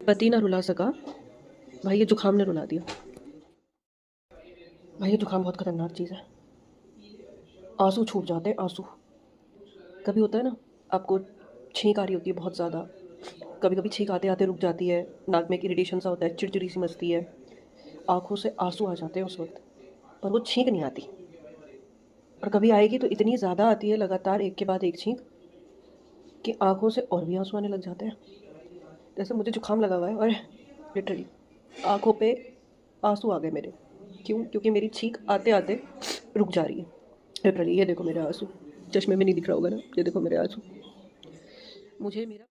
पति ना रुला सका, भाई ये जुकाम ने रुला दिया। भाई ये जुकाम बहुत खतरनाक चीज़ है। आंसू छूट जाते हैं, आंसू। कभी होता है ना, आपको छींक आ रही होती है बहुत ज़्यादा, कभी कभी छींक आते आते रुक जाती है, नाक में एक इरिटेशन सा होता है, चिड़चिड़ी सी मचती है, आंखों से आंसू आ जाते हैं उस वक्त, पर वो छींक नहीं आती। और कभी आएगी तो इतनी ज़्यादा आती है, लगातार एक के बाद एक छींक, कि आंखों से और भी आंसू आने लग जाते हैं। जैसे मुझे जुकाम लगा हुआ है और लिटरली आंखों पे आंसू आ गए मेरे। क्यों? क्योंकि मेरी छींक आते आते रुक जा रही है। लिटरली ये देखो मेरे आंसू, चश्मे में नहीं दिख रहा होगा ना, ये देखो मेरे आंसू। मुझे मेरा